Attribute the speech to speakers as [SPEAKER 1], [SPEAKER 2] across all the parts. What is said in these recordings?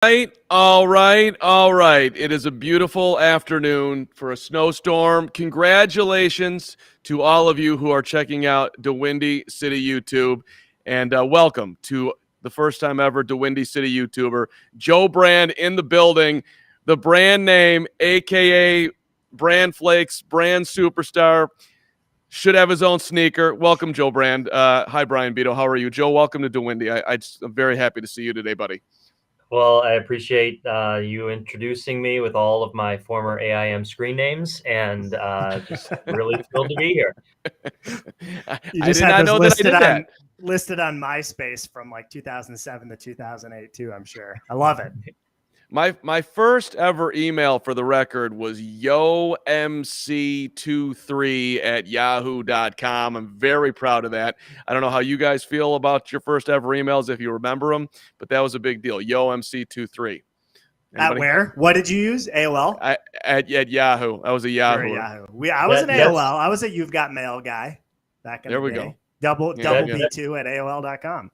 [SPEAKER 1] All right. It is a beautiful afternoon for a snowstorm. Congratulations to all of you who are checking out DeWindy City YouTube, and welcome to the first time ever DeWindy City YouTuber, Joe Brand in the building, the brand name, aka Brand Flakes, brand superstar. Should have his own sneaker. Welcome, Joe Brand. Hi, Brian Beto. How are you? Joe, welcome to DeWindy. I'm very happy to see you today, buddy.
[SPEAKER 2] Well, I appreciate you introducing me with all of my former AIM screen names, and just really thrilled to be here.
[SPEAKER 3] You just had those listed on MySpace from like 2007 to 2008 too, I'm sure. I love it.
[SPEAKER 1] My first ever email, for the record, was yomc23@yahoo.com. I'm very proud of that. I don't know how you guys feel about your first ever emails, if you remember them, but that was a big deal. yomc23.
[SPEAKER 3] At where? What did you use? AOL?
[SPEAKER 1] At Yahoo. I was a Yahoo.
[SPEAKER 3] I was an AOL. I was a You've Got Mail guy back in the day.
[SPEAKER 1] There we go.
[SPEAKER 3] Double B2 at AOL.com.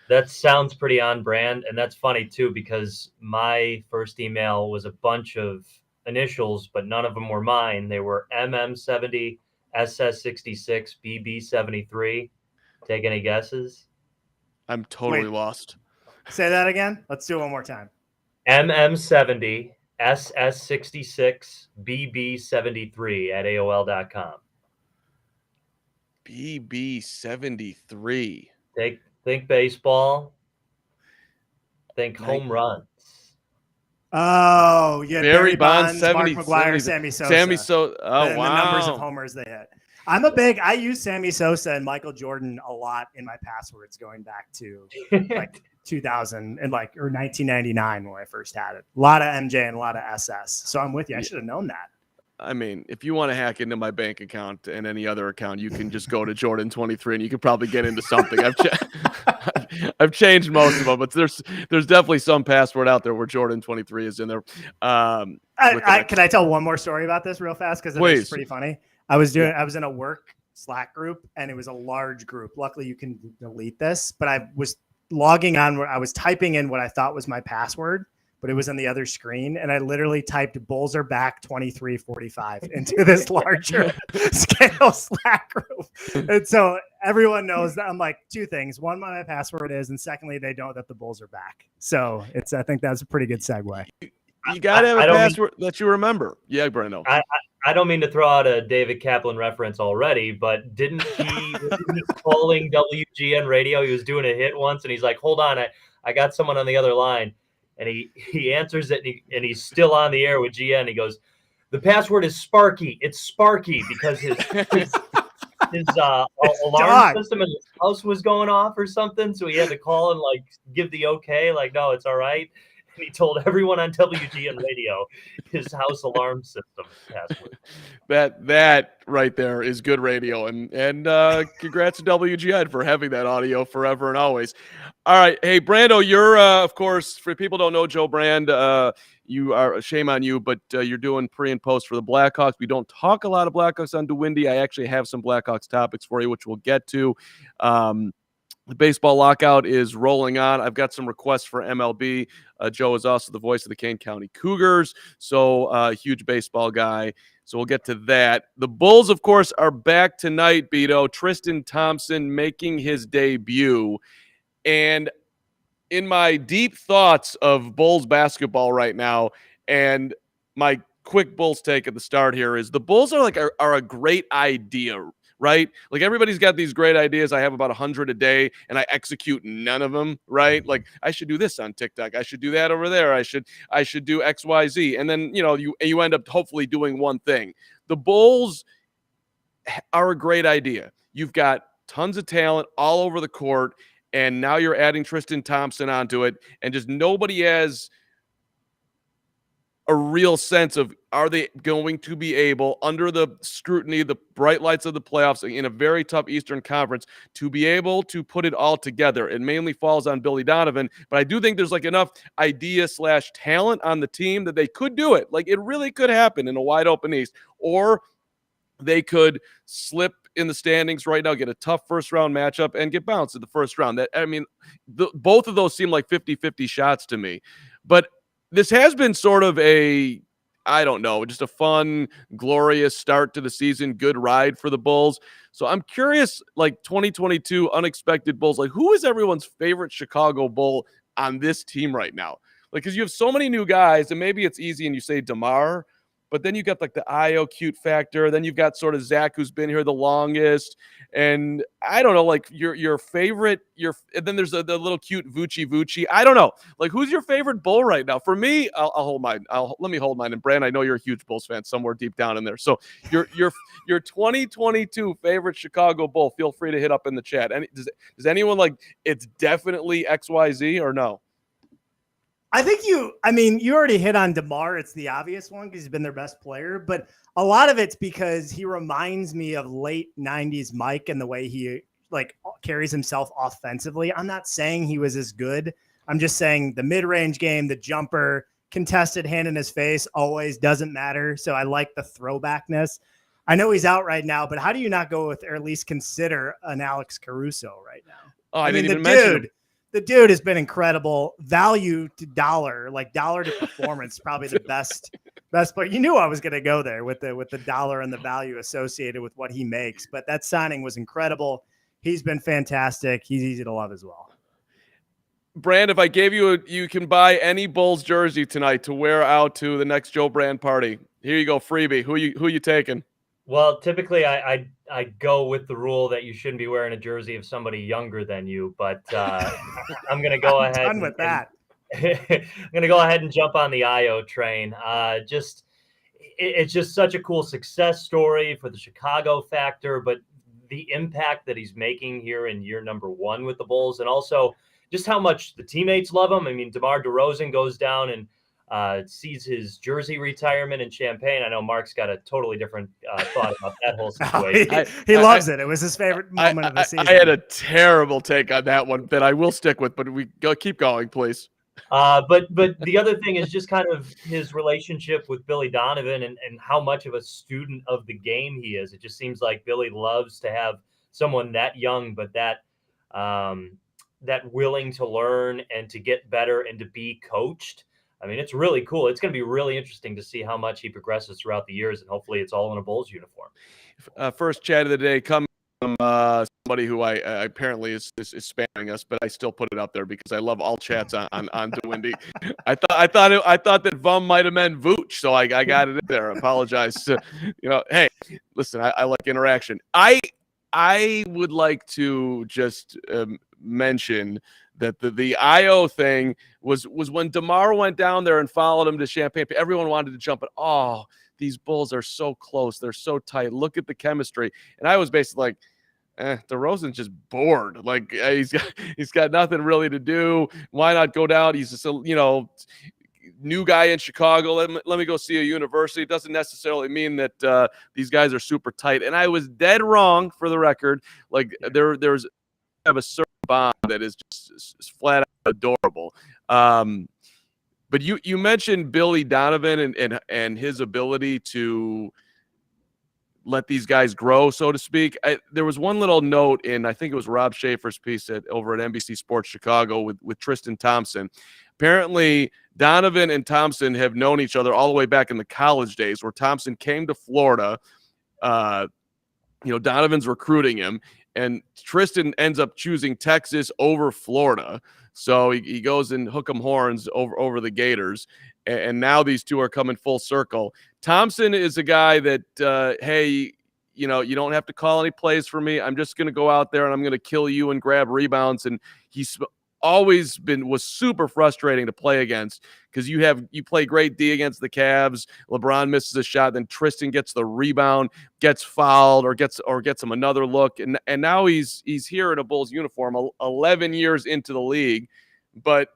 [SPEAKER 2] That sounds pretty on brand, and that's funny too, because my first email was a bunch of initials, but none of them were mine. They were MM70, SS66, BB73. Take any guesses?
[SPEAKER 1] I'm totally lost.
[SPEAKER 3] Say that again. Let's do it one more time.
[SPEAKER 2] MM70, SS66, BB73 at AOL.com.
[SPEAKER 1] BB73.
[SPEAKER 2] Think baseball. Think home runs.
[SPEAKER 3] Oh, yeah.
[SPEAKER 1] Barry Bonds,
[SPEAKER 3] Mark McGwire, Sammy Sosa.
[SPEAKER 1] Oh, wow.
[SPEAKER 3] The numbers of homers they hit. I use Sammy Sosa and Michael Jordan a lot in my passwords going back to like 2000 and or 1999 when I first had it. A lot of MJ and a lot of SS. So I'm with you. I should have known that.
[SPEAKER 1] I mean, if you want to hack into my bank account and any other account, you can just go to Jordan 23 and you could probably get into something. I've changed most of them, but there's definitely some password out there where Jordan 23 is in there.
[SPEAKER 3] Can I tell one more story about this real fast? Because it's pretty funny. I was in a work Slack group and it was a large group. Luckily you can delete this, but I was logging on where I was typing in what I thought was my password, but it was on the other screen. And I literally typed Bulls are back 2345 into this larger scale Slack group. And so everyone knows that I'm like two things. One, what my password is. And secondly, they know that the Bulls are back. So I think that's a pretty good segue.
[SPEAKER 1] You got to have a password that you remember. Yeah, Brando.
[SPEAKER 2] I don't mean to throw out a David Kaplan reference already, but didn't he calling WGN radio? He was doing a hit once and he's like, hold on, I got someone on the other line. And he answers it, and he's still on the air with GN. He goes, "The password is Sparky. It's Sparky because his alarm system in his house was going off or something. So he had to call and give the okay, no, it's all right." And he told everyone on WGN radio his house alarm system password.
[SPEAKER 1] That right there is good radio, and congrats to WGN for having that audio forever and always. All right, hey Brando, you're of course, for people who don't know Joe Brand, you are, shame on you, but you're doing pre and post for the Blackhawks. We don't talk a lot of Blackhawks on DeWindy. I actually have some Blackhawks topics for you, which we'll get to. The baseball lockout is rolling on. I've got some requests for MLB. Joe is also the voice of the Kane County Cougars, so huge baseball guy. So we'll get to that. The Bulls, of course, are back tonight, Beto. Tristan Thompson making his debut. And in my deep thoughts of Bulls basketball right now, and my quick Bulls take at the start here is the Bulls are a great idea, right? Like everybody's got these great ideas. I have about 100 a day and I execute none of them, right? Like I should do this on TikTok. I should do that over there. I should do X, Y, Z. And then, you end up hopefully doing one thing. The Bulls are a great idea. You've got tons of talent all over the court. And now you're adding Tristan Thompson onto it. And just nobody has a real sense of, are they going to be able, under the scrutiny, the bright lights of the playoffs in a very tough Eastern Conference, to be able to put it all together? It mainly falls on Billy Donovan, but I do think there's enough idea/talent on the team that they could do it. It really could happen in a wide open East, or they could slip in the standings right now, get a tough first round matchup and get bounced in the first round. Both of those seem like 50-50 shots to me. But this has been sort of a, I don't know, just a fun, glorious start to the season, good ride for the Bulls. So I'm curious, like 2022 unexpected Bulls, like who is everyone's favorite Chicago Bull on this team right now? Like, because you have so many new guys, and maybe it's easy and you say DeMar, but then you got like the IO cute factor. Then you've got sort of Zach, who's been here the longest. And I don't know, like your favorite, and then there's the little cute Vucci. I don't know. Like, who's your favorite Bull right now? For me, I'll hold mine. Let me hold mine. And Brand, I know you're a huge Bulls fan somewhere deep down in there. So your 2022 favorite Chicago Bull, feel free to hit up in the chat. And does anyone like it's definitely XYZ or no?
[SPEAKER 3] I think you already hit on DeMar. It's the obvious one because he's been their best player, but a lot of it's because he reminds me of late 90s Mike and the way he like carries himself offensively. I'm not saying he was as good. I'm just saying the mid-range game, the jumper, contested hand in his face always doesn't matter. So I like the throwbackness. I know he's out right now, but how do you not go with or at least consider an Alex Caruso right now?
[SPEAKER 1] Oh, I didn't even mention him.
[SPEAKER 3] The dude has been incredible. Value to dollar, like dollar to performance, probably the best player. You knew I was going to go there with the dollar and the value associated with what he makes. But that signing was incredible. He's been fantastic. He's easy to love as well.
[SPEAKER 1] Brand, if I gave you you can buy any Bulls jersey tonight to wear out to the next Joe Brand party. Here you go, freebie. Who you taking?
[SPEAKER 2] Well, typically I go with the rule that you shouldn't be wearing a jersey of somebody younger than you, but I'm going to go ahead.
[SPEAKER 3] Done with that.
[SPEAKER 2] I'm going to go ahead and jump on the IO train. It's just such a cool success story for the Chicago factor, but the impact that he's making here in year number 1 with the Bulls, and also just how much the teammates love him. I mean, DeMar DeRozan goes down and sees his jersey retirement in Champaign. I know Mark's got a totally different thought about that whole situation.
[SPEAKER 3] He loves it. It was his favorite moment of the season.
[SPEAKER 1] I had a terrible take on that one that I will stick with, but keep going, please.
[SPEAKER 2] But the other thing is just kind of his relationship with Billy Donovan and how much of a student of the game he is. It just seems like Billy loves to have someone that young, but that willing to learn and to get better and to be coached. I mean, it's really cool. It's going to be really interesting to see how much he progresses throughout the years, and hopefully it's all in a Bulls uniform.
[SPEAKER 1] First chat of the day comes from somebody who I apparently is spamming us, but I still put it up there because I love all chats on DeWindy. I thought that Vum might have meant Vooch, so I got it in there. I apologize. Hey, listen, I like interaction. I would like to just mention that the IO thing was when DeMar went down there and followed him to Champaign. Everyone wanted to jump, and these Bulls are so close. They're so tight. Look at the chemistry. And I was basically like, DeRozan's just bored. Like he's got nothing really to do. Why not go down? He's just new guy in Chicago. Let me go see a university. It doesn't necessarily mean that these guys are super tight. And I was dead wrong, for the record. Like there's a certain bond that is just flat out adorable. But you mentioned Billy Donovan and his ability to let these guys grow, so to speak. There was one little note in, I think it was Rob Schaefer's piece over at NBC Sports Chicago with Tristan Thompson. Apparently, Donovan and Thompson have known each other all the way back in the college days, where Thompson came to Florida. Donovan's recruiting him, and Tristan ends up choosing Texas over Florida. So he goes and hook 'em horns over the Gators. And now these two are coming full circle. Thompson is a guy that, hey, you don't have to call any plays for me. I'm just going to go out there and I'm going to kill you and grab rebounds. And he's always was super frustrating to play against because you play great D against the Cavs. LeBron misses a shot, then Tristan gets the rebound, gets fouled, or gets him another look, and now he's here in a Bulls uniform 11 years into the league. But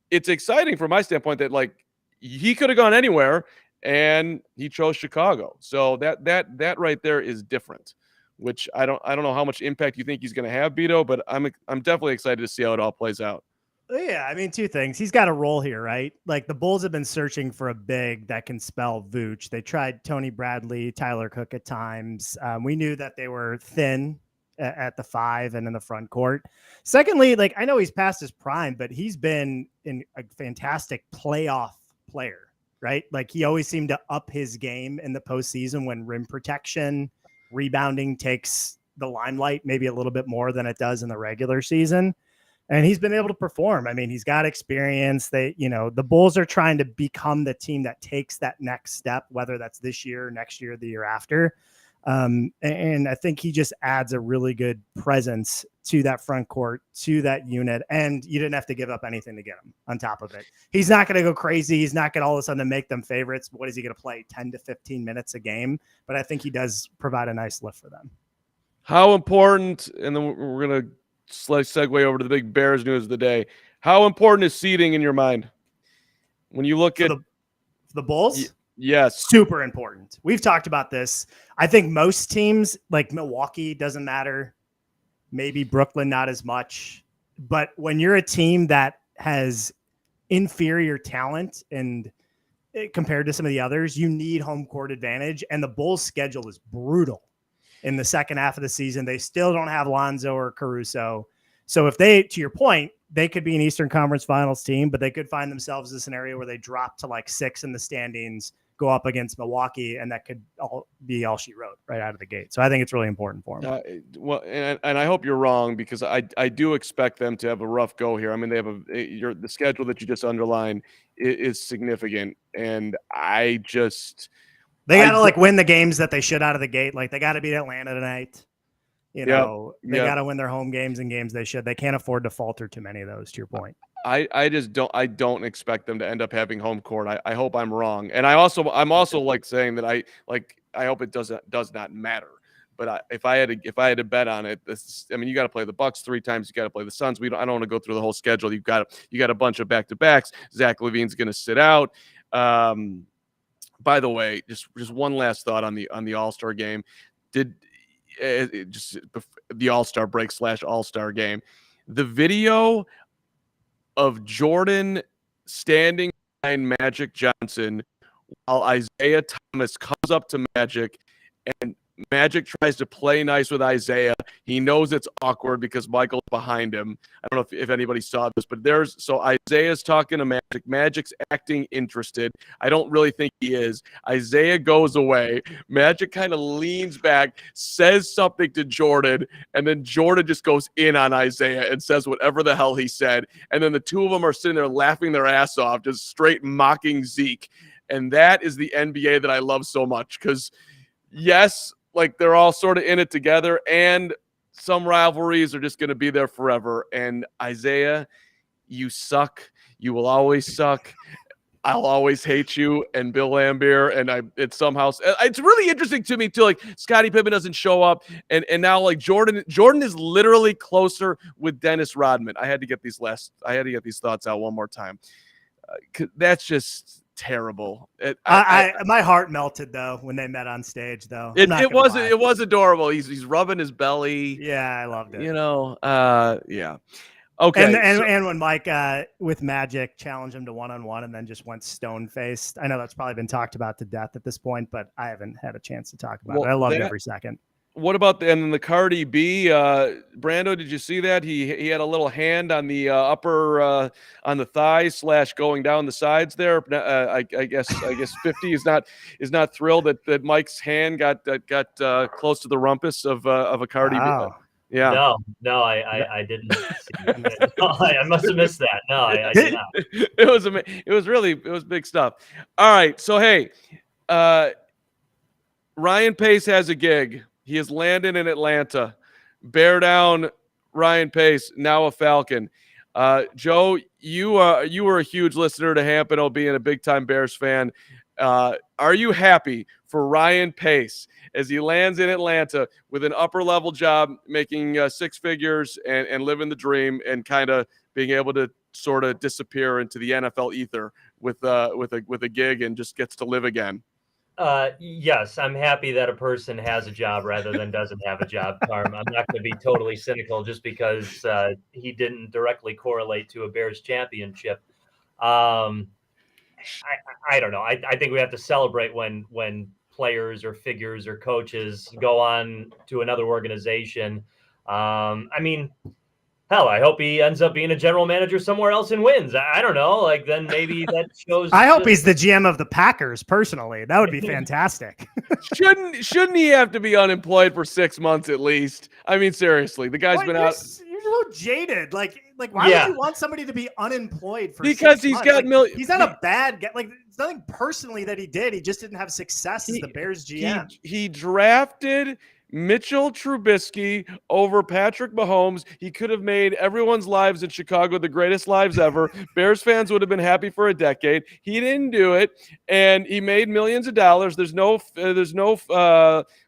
[SPEAKER 1] it's exciting from my standpoint that like he could have gone anywhere and he chose Chicago. So that right there is different. Which I don't know how much impact you think he's going to have, Beto, but I'm definitely excited to see how it all plays out.
[SPEAKER 3] Yeah, I mean, two things. He's got a role here, right? Like the Bulls have been searching for a big that can spell Vooch. They tried Tony Bradley, Tyler Cook at times. We knew that they were thin at the 5 and in the front court. Secondly, like I know he's past his prime, but he's been a fantastic playoff player, right? Like he always seemed to up his game in the postseason when rim protection, rebounding takes the limelight maybe a little bit more than it does in the regular season. And he's been able to perform. I mean, he's got experience. The Bulls are trying to become the team that takes that next step, whether that's this year, next year, the year after. And I think he just adds a really good presence to that front court, to that unit. And you didn't have to give up anything to get him on top of it. He's not going to go crazy. He's not going to all of a sudden make them favorites. What is he going to play 10 to 15 minutes a game? But I think he does provide a nice lift for them.
[SPEAKER 1] How important, and then we're going to segue over to the big Bears news of the day. How important is seeding in your mind? When you look at
[SPEAKER 3] the Bulls?
[SPEAKER 1] Yes.
[SPEAKER 3] Super important. We've talked about this. I think most teams like Milwaukee doesn't matter. Maybe Brooklyn, not as much. But when you're a team that has inferior talent and compared to some of the others, you need home court advantage. And the Bulls' schedule is brutal in the second half of the season. They still don't have Lonzo or Caruso. So if they, to your point, they could be an Eastern Conference Finals team, but they could find themselves in a scenario where they drop to like 6 in the standings, go up against Milwaukee, and that could be all she wrote right out of the gate. So I think it's really important for them.
[SPEAKER 1] Well, and I hope you're wrong, because I do expect them to have a rough go here. I mean, they have the schedule that you just underlined is significant, and they got to
[SPEAKER 3] win the games that they should out of the gate. Like they got to beat Atlanta tonight. They got to win their home games and games they should. They can't afford to falter too many of those, to your point.
[SPEAKER 1] I just don't expect them to end up having home court. I hope I'm wrong. And I'm also like saying that I hope it does not matter. But if I had to bet on it, you got to play the Bucks 3 times. You got to play the Suns. I don't want to go through the whole schedule. You got a bunch of back-to-backs. Zach LaVine's going to sit out. By the way, just one last thought on the All-Star game. Just the All-Star break / All-Star game. The video of Jordan standing behind Magic Johnson while Isaiah Thomas comes up to Magic, and Magic tries to play nice with Isaiah. He knows it's awkward because Michael's behind him. I don't know if anybody saw this, but so Isaiah's talking to Magic. Magic's acting interested. I don't really think he is. Isaiah goes away. Magic kind of leans back, says something to Jordan, and then Jordan just goes in on Isaiah and says whatever the hell he said. And then the two of them are sitting there laughing their ass off, just straight mocking Zeke. And that is the NBA that I love so much, because yes, like they're all sort of in it together, and some rivalries are just going to be there forever. And Isaiah, you suck. You will always suck. I'll always hate you. And Bill Laimbeer, and it's really interesting to me too. Like Scottie Pippen doesn't show up, and now like Jordan is literally closer with Dennis Rodman. I had to get these thoughts out one more time. That's just terrible.
[SPEAKER 3] My heart melted though when they met on stage though.
[SPEAKER 1] It was adorable. He's rubbing his belly.
[SPEAKER 3] Yeah, I loved it.
[SPEAKER 1] Yeah. Okay.
[SPEAKER 3] And when Mike with Magic challenged him to 1-on-1 and then just went stone faced. I know that's probably been talked about to death at this point, but I haven't had a chance to talk about it. I loved every second.
[SPEAKER 1] What about the Cardi B? Brando, did you see that? He had a little hand on the upper on the thigh / going down the sides there. I guess 50 is not thrilled that Mike's hand got close to the rumpus of a Cardi B. Yeah.
[SPEAKER 2] No, I didn't see that. I must have missed that. No, I did not.
[SPEAKER 1] It was big stuff. All right, so hey, Ryan Pace has a gig. He has landed in Atlanta. Bear down, Ryan Pace, now a Falcon. Joe, you were a huge listener to Hampano, being a big-time Bears fan. Are you happy for Ryan Pace as he lands in Atlanta with an upper-level job, making 6 figures and living the dream, and kind of being able to sort of disappear into the NFL ether with a gig and just gets to live again?
[SPEAKER 2] Yes, I'm happy that a person has a job rather than doesn't have a job, Carm. I'm not going to be totally cynical just because he didn't directly correlate to a Bears championship. I don't know. I think we have to celebrate when players or figures or coaches go on to another organization. I mean, hell, I hope he ends up being a general manager somewhere else and wins. I don't know. Like, then maybe that shows.
[SPEAKER 3] I hope he's the GM of the Packers. Personally, that would be fantastic.
[SPEAKER 1] Shouldn't he have to be unemployed for 6 months at least? I mean, seriously, the guy's been out.
[SPEAKER 3] You're so jaded. Like why would you want somebody to be unemployed for?
[SPEAKER 1] Because
[SPEAKER 3] 6
[SPEAKER 1] he's
[SPEAKER 3] months?
[SPEAKER 1] got millions.
[SPEAKER 3] He's not a bad guy. Like, it's nothing personally that he did. He just didn't have success as the Bears GM.
[SPEAKER 1] He drafted Mitchell Trubisky over Patrick Mahomes. He could have made everyone's lives in Chicago the greatest lives ever. Bears fans would have been happy for a decade. He didn't do it, and he made millions of dollars. There's no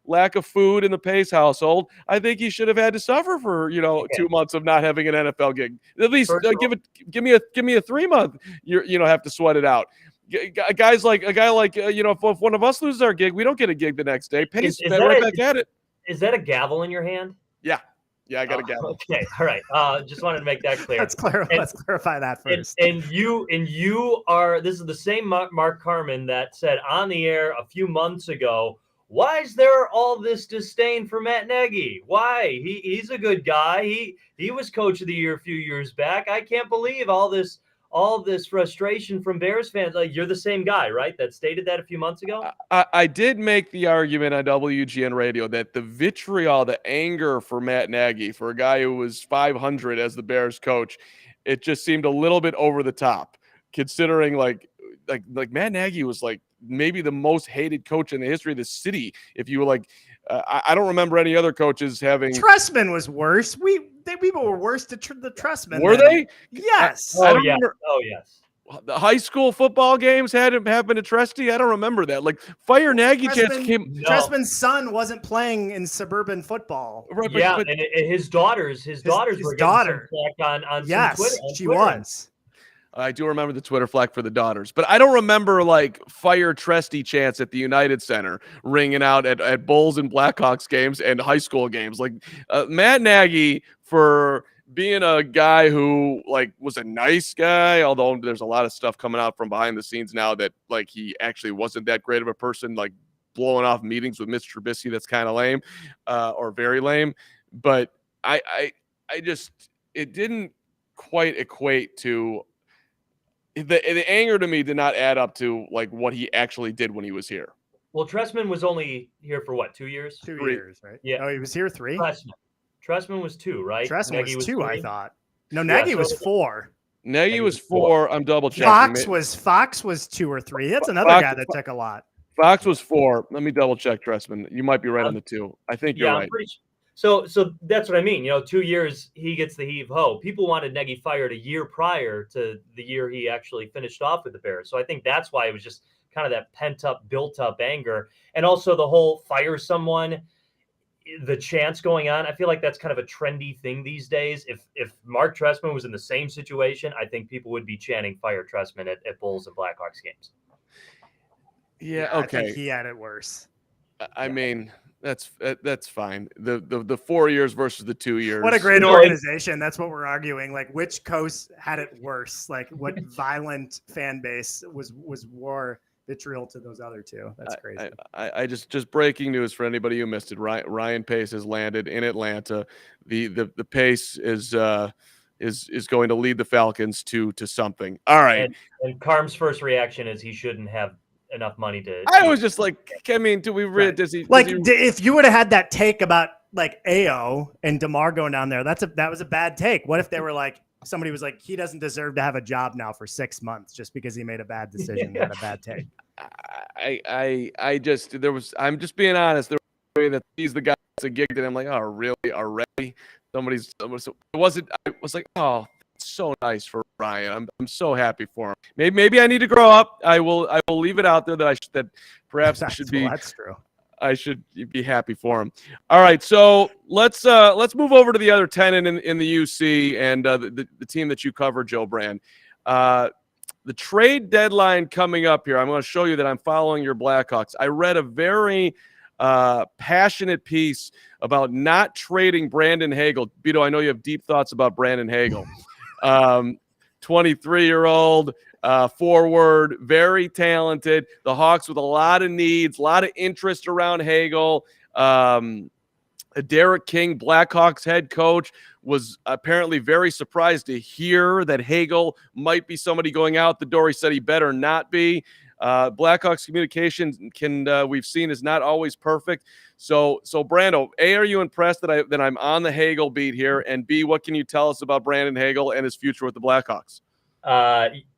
[SPEAKER 1] lack of food in the Pace household. I think he should have had to suffer for 2 months of not having an NFL gig. At least give me a 3 month. Have to sweat it out. A guy like if one of us loses our gig, we don't get a gig the next day. Pace right back at it.
[SPEAKER 2] Is that a gavel in your hand?
[SPEAKER 1] Yeah, I got a gavel.
[SPEAKER 2] Okay, all right. Just wanted to make that clear.
[SPEAKER 3] Let's clarify that first.
[SPEAKER 2] And you are. This is the same Mark Carman that said on the air a few months ago, why is there all this disdain for Matt Nagy? Why? He's a good guy. He was coach of the year a few years back. I can't believe all this frustration from Bears fans. Like, you're the same guy, right? That stated that a few months ago.
[SPEAKER 1] I did make the argument on WGN radio that the vitriol, the anger for Matt Nagy, for a guy who was 500 as the Bears coach, it just seemed a little bit over the top, considering like Matt Nagy was like maybe the most hated coach in the history of the city. If you were like, I don't remember any other coaches having.
[SPEAKER 3] Trestman was worse. People were worse to the Trestman.
[SPEAKER 1] Were they?
[SPEAKER 3] Yes.
[SPEAKER 2] Oh yes.
[SPEAKER 1] The high school football games had it happen to Tresty. I don't remember that. Like, fire Nagy chance came.
[SPEAKER 3] No. Trestman's son wasn't playing in suburban football.
[SPEAKER 2] Right, but and his daughters were getting some flack on
[SPEAKER 3] yes,
[SPEAKER 2] some Twitter.
[SPEAKER 3] She was.
[SPEAKER 1] I do remember the Twitter flack for the daughters, but I don't remember like fire Tresty chants at the United Center ringing out at Bulls and Blackhawks games and high school games. Like Matt Nagy, for being a guy who like was a nice guy, although there's a lot of stuff coming out from behind the scenes now that like he actually wasn't that great of a person, like blowing off meetings with Mitch Trubisky. That's kind of lame or very lame. But I just, it didn't quite equate to the anger to me did not add up to like what he actually did when he was here.
[SPEAKER 2] Well, Trestman was only here for what, 2 years?
[SPEAKER 3] 2 years, right?
[SPEAKER 2] Yeah.
[SPEAKER 3] Oh, he was here 3?
[SPEAKER 2] Trestman was 2, right?
[SPEAKER 3] Trestman was 2, I thought. No, Nagy was 4.
[SPEAKER 1] Nagy was 4. I'm double checking.
[SPEAKER 3] Fox was 2 or 3. That's another guy that took a lot.
[SPEAKER 1] Fox was 4. Let me double check Trestman. You might be right on the 2. I think you're right.
[SPEAKER 2] So that's what I mean. 2 years he gets the heave ho. People wanted Nagy fired a year prior to the year he actually finished off with the Bears. So I think that's why it was just kind of that pent up, built up anger, and also the whole fire someone, the chants going on. I feel like that's kind of a trendy thing these days. If Mark Trestman was in the same situation, I think people would be chanting fire Trestman at Bulls and Blackhawks games.
[SPEAKER 1] Yeah, okay.
[SPEAKER 3] I think he had it worse.
[SPEAKER 1] I mean, that's fine. The 4 years versus the 2 years.
[SPEAKER 3] What a great organization. That's what we're arguing. Like, which coast had it worse? Like, what violent fan base was more vitriol to those other two? That's crazy.
[SPEAKER 1] I just breaking news for anybody who missed it. Ryan Pace has landed in Atlanta. The Pace is going to lead the Falcons to something. All right.
[SPEAKER 2] And Carm's first reaction is he shouldn't have enough money to.
[SPEAKER 1] I was just like, I mean, do we really?
[SPEAKER 3] Right. If you would have had that take about like AO and DeMar going down there, that was a bad take. What if they were like, somebody was like, he doesn't deserve to have a job now for 6 months just because he made a bad decision? Not a bad take.
[SPEAKER 1] I'm just being honest. The way that he's the guy that's a gig that I'm like, oh, really? Already? It wasn't. I was like, oh, it's so nice for Ryan. I'm so happy for him. Maybe I need to grow up. I will leave it out there that perhaps I should be.
[SPEAKER 3] That's true.
[SPEAKER 1] I should be happy for him. All right, so let's move over to the other tenant in the UC and the team that you cover, Joe Brand. The trade deadline coming up here. I'm going to show you that I'm following your Blackhawks. I read a very passionate piece about not trading Brandon Hagel. Beto, I know you have deep thoughts about Brandon Hagel. 23-year-old forward, very talented. The Hawks with a lot of needs, a lot of interest around Hagel. Derek King, Blackhawks head coach, was apparently very surprised to hear that Hagel might be somebody going out the door. He said he better not be. Blackhawks communication we've seen is not always perfect. So Brando, A, are you impressed that I'm on the Hagel beat here? And B, what can you tell us about Brandon Hagel and his future with the Blackhawks?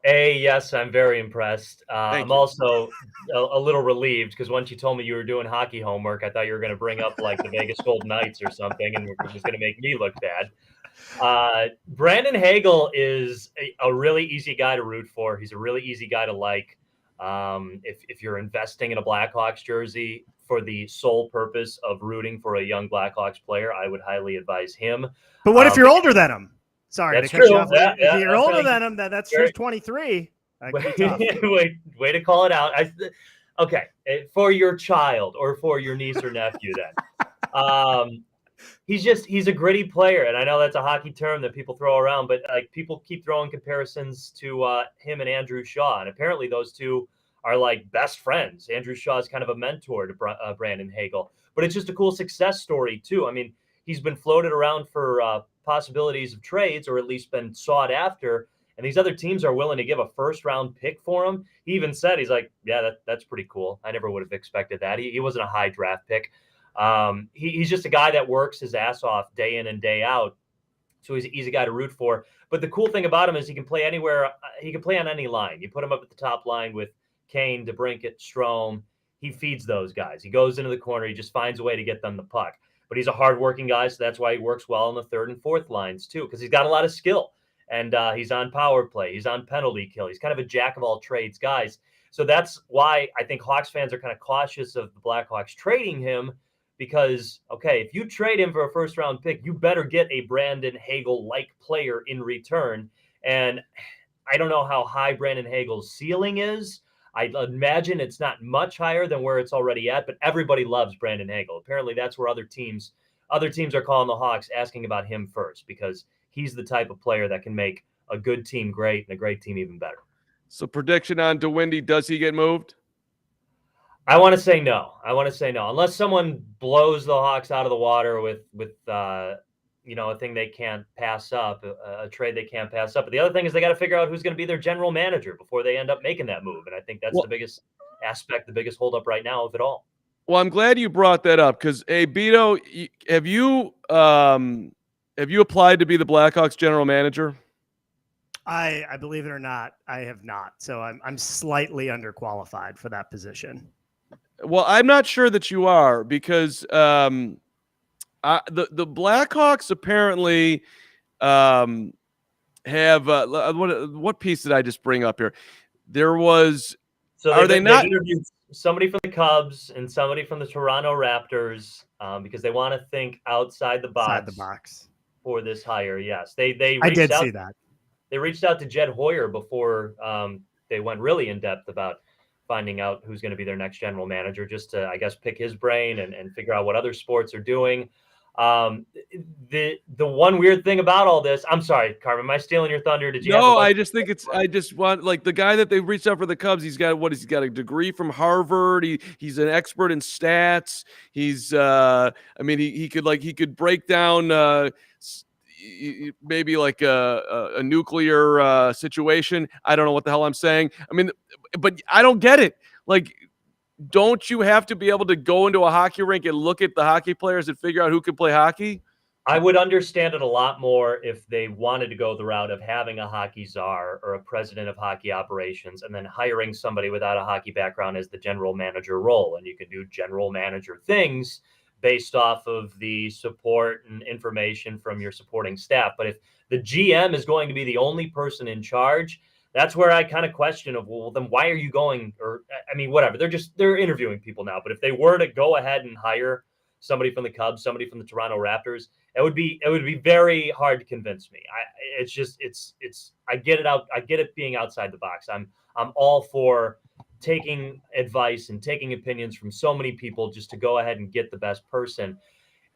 [SPEAKER 2] Yes, I'm very impressed. I'm also a little relieved because once you told me you were doing hockey homework, I thought you were going to bring up like the Vegas Golden Knights or something, and it was going to make me look bad. Brandon Hagel is a really easy guy to root for. He's a really easy guy to like. If you're investing in a Blackhawks jersey for the sole purpose of rooting for a young Blackhawks player, I would highly advise him.
[SPEAKER 3] But what if you're older than him? Sorry,
[SPEAKER 2] that's true.
[SPEAKER 3] If you're older than him, that's just 23.
[SPEAKER 2] Way to call it out. Okay, for your child or for your niece or nephew, then. He's a gritty player, and I know that's a hockey term that people throw around, but like people keep throwing comparisons to him and Andrew Shaw, and apparently those two are like best friends. Andrew Shaw is kind of a mentor to Brandon Hagel, but it's just a cool success story too. I mean, he's been floated around for possibilities of trades, or at least been sought after, and these other teams are willing to give a first-round pick for him. He even said, he's like, yeah, that's pretty cool. I never would have expected that. He wasn't a high draft pick. He's just a guy that works his ass off day in and day out. So he's a guy to root for. But the cool thing about him is he can play anywhere. He can play on any line. You put him up at the top line with Kane, DeBrincat, Strome. He feeds those guys. He goes into the corner. He just finds a way to get them the puck. But he's a hardworking guy, so that's why he works well on the third and fourth lines too, because he's got a lot of skill. And he's on power play. He's on penalty kill. He's kind of a jack of all trades guys. So that's why I think Hawks fans are kind of cautious of the Blackhawks trading him, because, okay, if you trade him for a first-round pick, you better get a Brandon Hagel-like player in return. And I don't know how high Brandon Hagel's ceiling is. I imagine it's not much higher than where it's already at, but everybody loves Brandon Hagel. Apparently that's where other teams are calling the Hawks, asking about him first, because he's the type of player that can make a good team great and a great team even better. So
[SPEAKER 1] prediction on DeWindy, does he get moved?
[SPEAKER 2] I want to say no. Unless someone blows the Hawks out of the water with a thing they can't pass up, a trade they can't pass up. But the other thing is they got to figure out who's going to be their general manager before they end up making that move. And I think that's the biggest aspect, the biggest holdup right now of it all.
[SPEAKER 1] Well, I'm glad you brought that up because, hey, Beto, have you applied to be the Blackhawks general manager?
[SPEAKER 3] I believe it or not, I have not. So I'm slightly underqualified for that position.
[SPEAKER 1] Well, I'm not sure that you are, because the Blackhawks apparently have what piece did I just bring up here? There was. So they
[SPEAKER 2] interviewed somebody from the Cubs and somebody from the Toronto Raptors because they want to think outside the box for this hire. Yes, I did see that. They reached out to Jed Hoyer before they went really in depth about finding out who's going to be their next general manager, just to, I guess, pick his brain and figure out what other sports are doing. The one weird thing about all this, I'm sorry, Carmen, am I stealing your thunder? Did you?
[SPEAKER 1] No, I just think I just want, like, the guy that they reached out for the Cubs. He's got a degree from Harvard. He's an expert in stats. He's, he could break down, maybe like a nuclear situation. I don't know what the hell I'm saying. I mean, but I don't get it. Like, don't you have to be able to go into a hockey rink and look at the hockey players and figure out who can play hockey?
[SPEAKER 2] I would understand it a lot more if they wanted to go the route of having a hockey czar or a president of hockey operations and then hiring somebody without a hockey background as the general manager role. And you can do general manager things based off of the support and information from your supporting staff. But if the GM is going to be the only person in charge, that's where I kind of question then why are you going? Or, I mean, whatever. They're interviewing people now. But if they were to go ahead and hire somebody from the Cubs, somebody from the Toronto Raptors, it would be very hard to convince me. I get it out. I get it being outside the box. I'm all for taking advice and taking opinions from so many people just to go ahead and get the best person.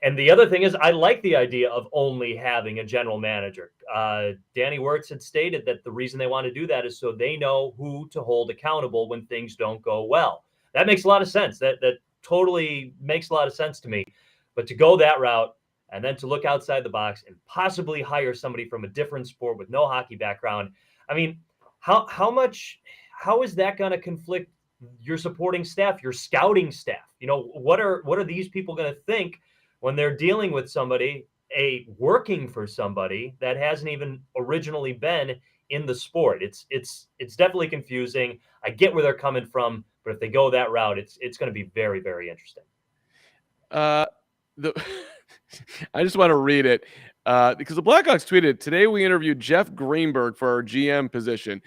[SPEAKER 2] And the other thing is, I like the idea of only having a general manager. Danny Wirtz had stated that the reason they want to do that is so they know who to hold accountable when things don't go well. That makes a lot of sense. That totally makes a lot of sense to me. But to go that route and then to look outside the box and possibly hire somebody from a different sport with no hockey background, I mean, how is that going to conflict your supporting staff, your scouting staff? You know, what are these people going to think when they're dealing with somebody, working for somebody that hasn't even originally been in the sport? It's definitely confusing. I get where they're coming from, but if they go that route, it's going to be very, very interesting.
[SPEAKER 1] I just want to read it because the Blackhawks tweeted, "Today we interviewed Jeff Greenberg for our GM position.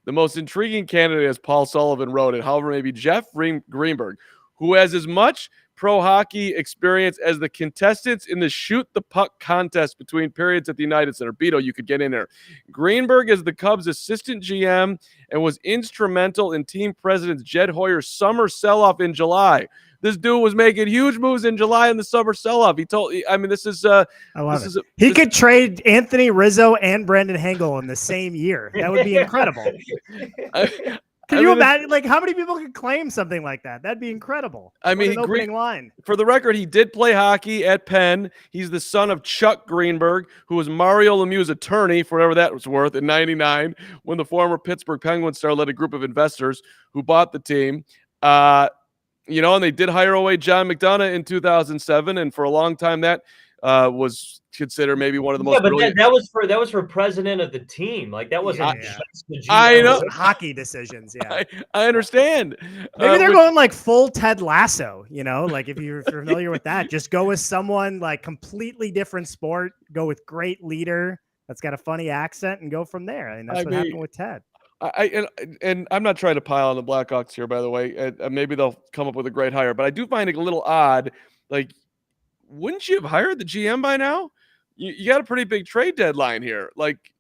[SPEAKER 1] The most intriguing candidate, as Paul Sullivan wrote it, however, may be Jeff Greenberg, who has as much pro hockey experience as the contestants in the shoot the puck contest between periods at the United Center." Beto, you could get in there. Greenberg is the Cubs' assistant GM and was instrumental in team president Jed Hoyer's summer sell-off in July. This dude was making huge moves in July in the summer sell-off. He
[SPEAKER 3] could trade Anthony Rizzo and Brandon Hagel in the same year. That would be incredible. Can you imagine? Like, how many people could claim something like that? That'd be incredible.
[SPEAKER 1] I mean,
[SPEAKER 3] opening line.
[SPEAKER 1] For the record, he did play hockey at Penn. He's the son of Chuck Greenberg, who was Mario Lemieux's attorney, for whatever that was worth, in '99, when the former Pittsburgh Penguins star led a group of investors who bought the team. You know, and they did hire away John McDonough in 2007, and for a long time that was considered maybe one of the most.
[SPEAKER 2] Yeah, but that was for president of the team. Like, that wasn't just the GM.
[SPEAKER 1] I know
[SPEAKER 3] hockey decisions. Yeah,
[SPEAKER 1] I understand.
[SPEAKER 3] Maybe they're going like full Ted Lasso. You know, like if you're familiar with that, just go with someone like completely different sport. Go with great leader that's got a funny accent, and go from there. I mean, that's what happened with Ted.
[SPEAKER 1] And I'm not trying to pile on the Blackhawks here, by the way. Maybe they'll come up with a great hire, but I do find it a little odd. Like, wouldn't you have hired the GM by now? You got a pretty big trade deadline here. Like,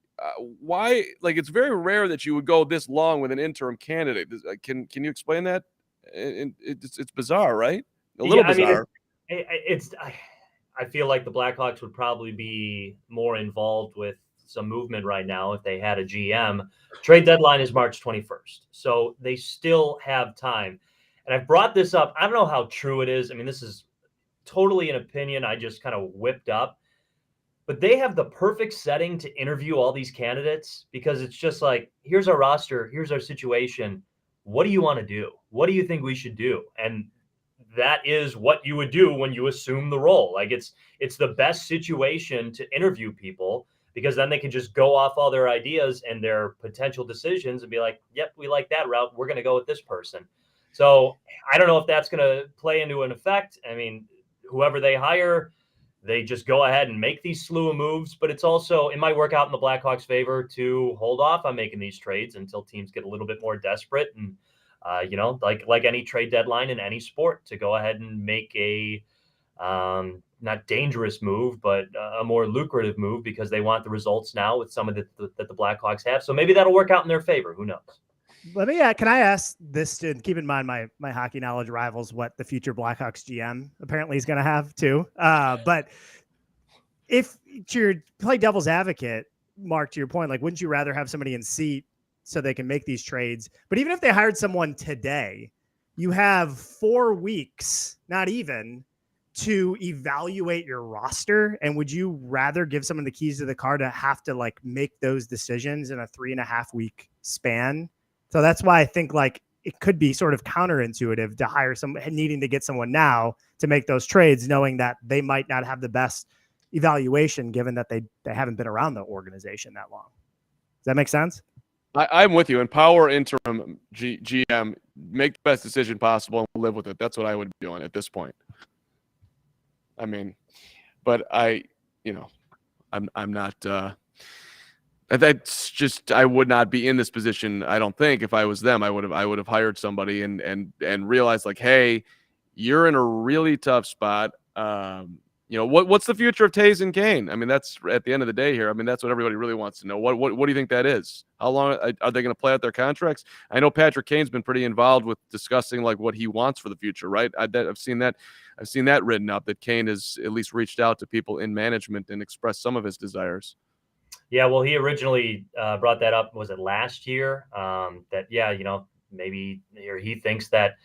[SPEAKER 1] why? Like, it's very rare that you would go this long with an interim candidate. Can you explain that? It's bizarre, right? A little bizarre.
[SPEAKER 2] I feel like the Blackhawks would probably be more involved with some movement right now if they had a GM. Trade deadline is March 21st. So they still have time. And I've brought this up. I don't know how true it is. I mean, this is totally an opinion I just kind of whipped up. But they have the perfect setting to interview all these candidates, because it's just like, here's our roster, here's our situation. What do you want to do? What do you think we should do? And that is what you would do when you assume the role. Like, it's the best situation to interview people, because then they can just go off all their ideas and their potential decisions and be like, yep, we like that route. We're going to go with this person. So I don't know if that's going to play into an effect. I mean, whoever they hire, they just go ahead and make these slew of moves. But it's also, it might work out in the Blackhawks' favor to hold off on making these trades until teams get a little bit more desperate. And, you know, like any trade deadline in any sport, to go ahead and make a not dangerous move, but a more lucrative move, because they want the results now with some of that the Blackhawks have. So maybe that'll work out in their favor. Who knows?
[SPEAKER 3] Can I ask this, to keep in mind my hockey knowledge rivals what the future Blackhawks GM apparently is going to have too. But if you play devil's advocate, Mark, to your point, like, wouldn't you rather have somebody in seat so they can make these trades? But even if they hired someone today, you have 4 weeks, not even, to evaluate your roster. And would you rather give someone the keys to the car to have to like make those decisions in a 3.5 week span? So that's why I think like it could be sort of counterintuitive to hire needing to get someone now to make those trades, knowing that they might not have the best evaluation, given that they haven't been around the organization that long. Does that make sense?
[SPEAKER 1] I'm with you. Empower interim GM, make the best decision possible, and live with it. That's what I would be doing at this point. I mean, but I'm not. That's just, I would not be in this position. I don't think if I was them, I would have hired somebody and realized like, hey, you're in a really tough spot. What's the future of Taves and Kane? I mean, that's at the end of the day here. I mean, that's what everybody really wants to know. What do you think that is? How long are they going to play out their contracts? I know Patrick Kane's been pretty involved with discussing like what he wants for the future, right? I've seen that written up, that Kane has at least reached out to people in management and expressed some of his desires.
[SPEAKER 2] Yeah, well, he originally brought that up, was it last year? Maybe he thinks that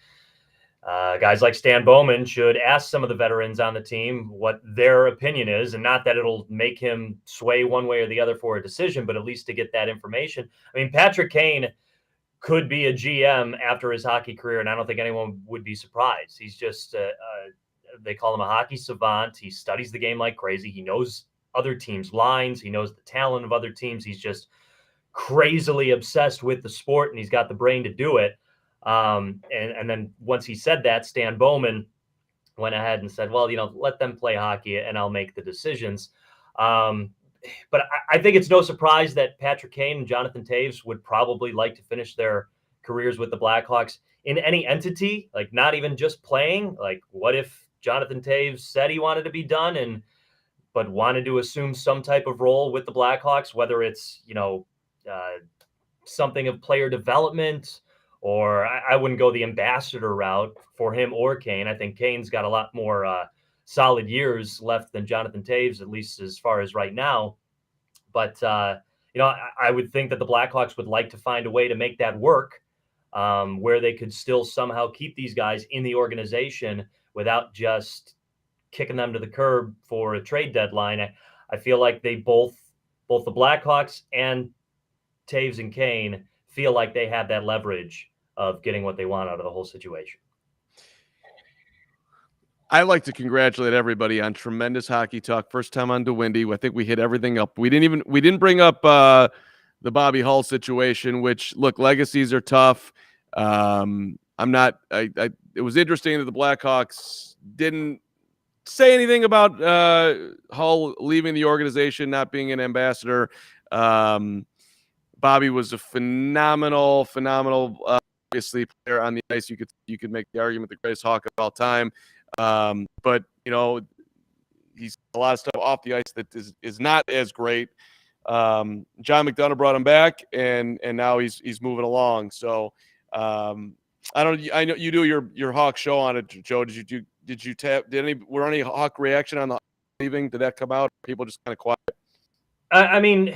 [SPEAKER 2] Guys like Stan Bowman should ask some of the veterans on the team what their opinion is, and not that it'll make him sway one way or the other for a decision, but at least to get that information. I mean, Patrick Kane could be a GM after his hockey career, and I don't think anyone would be surprised. He's just, they call him a hockey savant. He studies the game like crazy. He knows other teams' lines. He knows the talent of other teams. He's just crazily obsessed with the sport, and he's got the brain to do it. And then once he said that, Stan Bowman went ahead and said, well, let them play hockey and I'll make the decisions. But I think it's no surprise that Patrick Kane and Jonathan Toews would probably like to finish their careers with the Blackhawks in any entity, like not even just playing. Like, what if Jonathan Toews said he wanted to be done but wanted to assume some type of role with the Blackhawks, whether it's, something of player development, or I wouldn't go the ambassador route for him or Kane. I think Kane's got a lot more solid years left than Jonathan Toews, at least as far as right now. But, I would think that the Blackhawks would like to find a way to make that work, where they could still somehow keep these guys in the organization without just kicking them to the curb for a trade deadline. I feel like they both the Blackhawks and Toews and Kane feel like they have that leverage of getting what they want out of the whole situation.
[SPEAKER 1] I like to congratulate everybody on tremendous hockey talk. First time on DeWindy. I think we hit everything up. We didn't bring up the Bobby Hull situation, which, look, legacies are tough. It was interesting that the Blackhawks didn't say anything about Hull leaving the organization, not being an ambassador. Bobby was a phenomenal, obviously, player on the ice. You could make the argument the greatest Hawk of all time. But he's a lot of stuff off the ice that is not as great. John McDonough brought him back, and now he's moving along. So I know you do your Hawk show on it, Joe. Were any Hawk reaction on the leaving? Did that come out? People just kind of quiet.
[SPEAKER 2] I mean,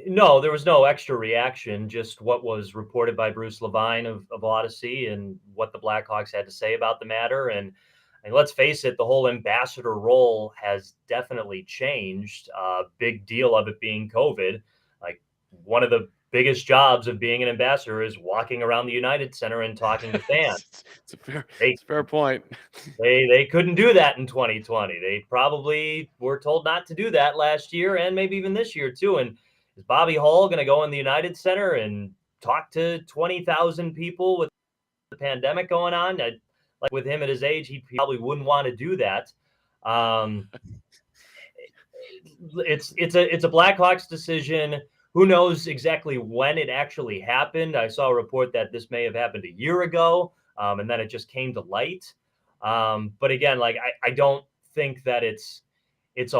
[SPEAKER 2] no, there was no extra reaction. Just what was reported by Bruce Levine of Odyssey and what the Blackhawks had to say about the matter. And let's face it, the whole ambassador role has definitely changed. Big deal of it being COVID. Like, one of the biggest jobs of being an ambassador is walking around the United Center and talking to fans.
[SPEAKER 1] It's a fair point.
[SPEAKER 2] They couldn't do that in 2020. They probably were told not to do that last year and maybe even this year too. And is Bobby Hull going to go in the United Center and talk to 20,000 people with the pandemic going on? Like, with him at his age, he probably wouldn't want to do that. It's a Blackhawks decision. Who knows exactly when it actually happened? I saw a report that this may have happened a year ago, and then it just came to light. But again, like, I don't think that it was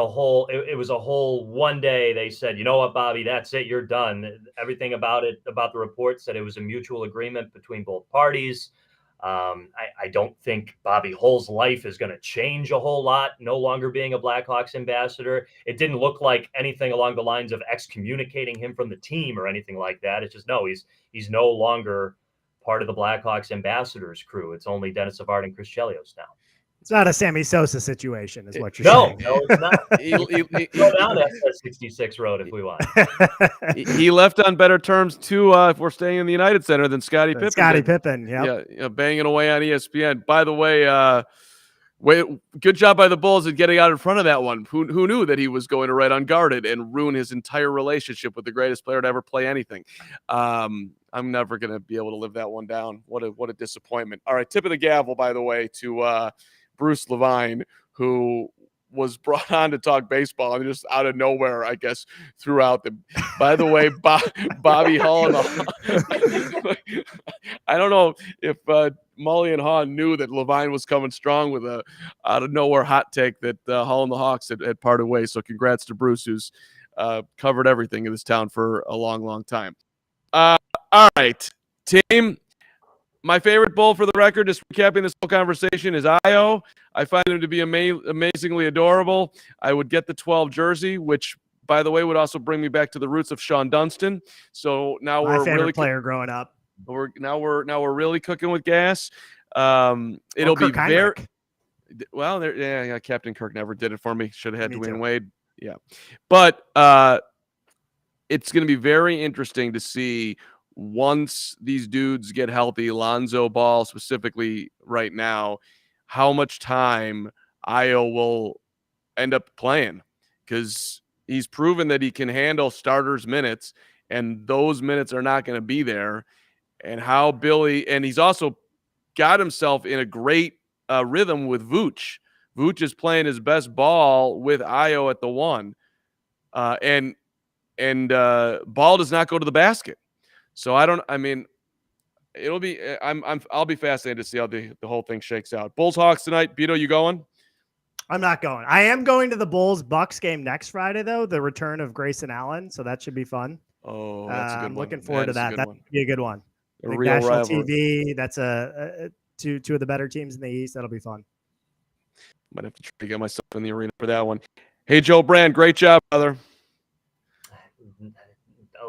[SPEAKER 2] a whole one day they said, you know what, Bobby, that's it, you're done. Everything about the report said it was a mutual agreement between both parties. I don't think Bobby Hull's life is going to change a whole lot, no longer being a Blackhawks ambassador. It didn't look like anything along the lines of excommunicating him from the team or anything like that. It's just, no, he's no longer part of the Blackhawks ambassadors crew. It's only Dennis Savard and Chris Chelios now.
[SPEAKER 3] It's not a Sammy Sosa situation, is what you're saying.
[SPEAKER 2] No, it's not. Go down that 66 road if we want.
[SPEAKER 1] He left on better terms too, if we're staying in the United Center, than Scottie Pippen.
[SPEAKER 3] Scottie Pippen, yep.
[SPEAKER 1] Yeah, banging away on ESPN. By the way, good job by the Bulls at getting out in front of that one. Who knew that he was going to right unguarded and ruin his entire relationship with the greatest player to ever play anything? I'm never going to be able to live that one down. What a disappointment. All right, tip of the gavel, by the way, to Bruce Levine, who was brought on to talk baseball and just out of nowhere, I guess, throughout the. By the way, Bobby Hull and I don't know if Mully and Hahn knew that Levine was coming strong with a out of nowhere hot take that Hull and the Hawks had parted ways. So congrats to Bruce, who's covered everything in this town for a long, long time. All right, team. My favorite Bull, for the record, just recapping this whole conversation, is Io. I find him to be amazingly adorable. I would get the 12 jersey, which, by the way, would also bring me back to the roots of Sean Dunston. So now
[SPEAKER 3] my favorite player growing up.
[SPEAKER 1] We're really cooking with gas. It'll be very
[SPEAKER 3] Heinrich.
[SPEAKER 1] well. Yeah, Captain Kirk never did it for me. Should have had Dwayne Wade. Yeah, but it's going to be very interesting to see once these dudes get healthy. Lonzo Ball specifically right now, how much time Ayo will end up playing, because he's proven that he can handle starters minutes, and those minutes are not going to be there. And how Billy, and he's also got himself in a great rhythm with Vooch. Vooch is playing his best ball with Ayo at the one, and Ball does not go to the basket. So it'll be I'll be fascinated to see how the whole thing shakes out. Bulls Hawks tonight. Beto, you going?
[SPEAKER 3] I'm not going. I am going to the Bulls Bucks game next Friday, though, the return of Grayson Allen. So that should be fun.
[SPEAKER 1] Oh, that's a good one.
[SPEAKER 3] I'm looking forward to that. That would be a good one.
[SPEAKER 1] A real
[SPEAKER 3] national
[SPEAKER 1] rivalry.
[SPEAKER 3] TV. That's two of the better teams in the East. That'll be fun.
[SPEAKER 1] Might have to try to get myself in the arena for that one. Hey, Joe Brand, great job, brother.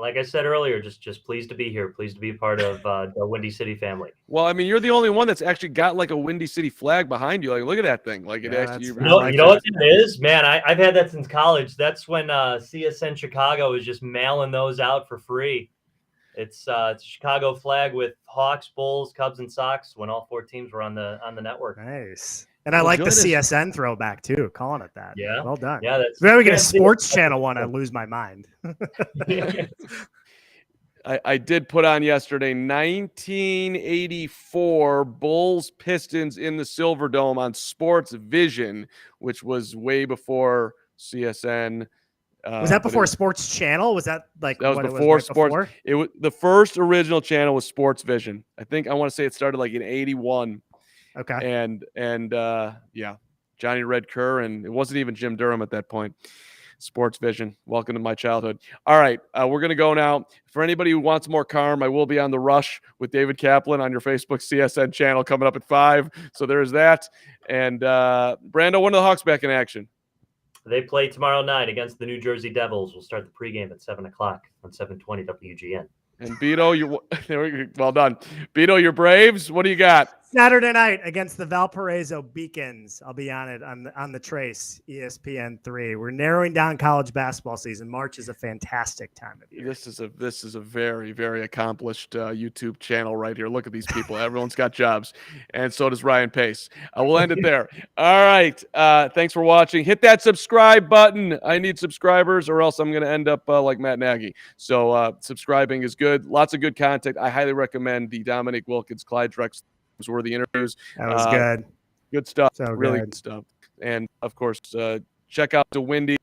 [SPEAKER 2] Like I said earlier, just pleased to be here. Pleased to be a part of the Windy City family.
[SPEAKER 1] Well, I mean, you're the only one that's actually got like a Windy City flag behind you. Like, look at that thing. Like, it actually.
[SPEAKER 2] You know what it is, man. I've had that since college. That's when CSN Chicago was just mailing those out for free. It's a Chicago flag with Hawks, Bulls, Cubs, and Sox when all 4 teams were on the network.
[SPEAKER 3] Nice. And I like the CSN throwback too, calling it that.
[SPEAKER 2] Yeah.
[SPEAKER 3] Well done.
[SPEAKER 2] Yeah, that's
[SPEAKER 3] if we get a sports channel one, I lose my mind.
[SPEAKER 1] I did put on yesterday 1984 Bulls Pistons in the Silver Dome on Sports Vision, which was way before CSN.
[SPEAKER 3] Was that before Sports Channel? Was that like
[SPEAKER 1] that was
[SPEAKER 3] what
[SPEAKER 1] before
[SPEAKER 3] it was
[SPEAKER 1] Sports?
[SPEAKER 3] Before?
[SPEAKER 1] It was the first original channel was Sports Vision. I want to say it started like in '81.
[SPEAKER 3] Okay.
[SPEAKER 1] And yeah, Johnny Red Kerr, and it wasn't even Jim Durham at that point. Sports Vision. Welcome to my childhood. All right, we're going to go now. For anybody who wants more Carm, I will be on The Rush with David Kaplan on your Facebook CSN channel coming up at 5. So there's that. And Brando, when are the Hawks back in action?
[SPEAKER 2] They play tomorrow night against the New Jersey Devils. We'll start the pregame at 7 o'clock on 720 WGN.
[SPEAKER 1] And Beto, well done. Beto, your Braves. What do you got?
[SPEAKER 3] Saturday night against the Valparaiso Beacons. I'll be on it on the Trace, ESPN3. We're narrowing down college basketball season. March is a fantastic time of year.
[SPEAKER 1] This is a very, very accomplished YouTube channel right here. Look at these people. Everyone's got jobs, and so does Ryan Pace. We'll end it there. All right. Thanks for watching. Hit that subscribe button. I need subscribers, or else I'm going to end up like Matt Nagy. So subscribing is good. Lots of good content. I highly recommend the Dominic Wilkins, Clyde Drexler worthy interviews.
[SPEAKER 3] That was good.
[SPEAKER 1] Good stuff.
[SPEAKER 3] So
[SPEAKER 1] really good stuff. And of course, check out the Windy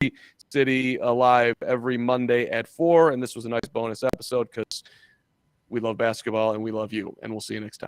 [SPEAKER 1] City Live every Monday at 4. And this was a nice bonus episode because we love basketball and we love you. And we'll see you next time.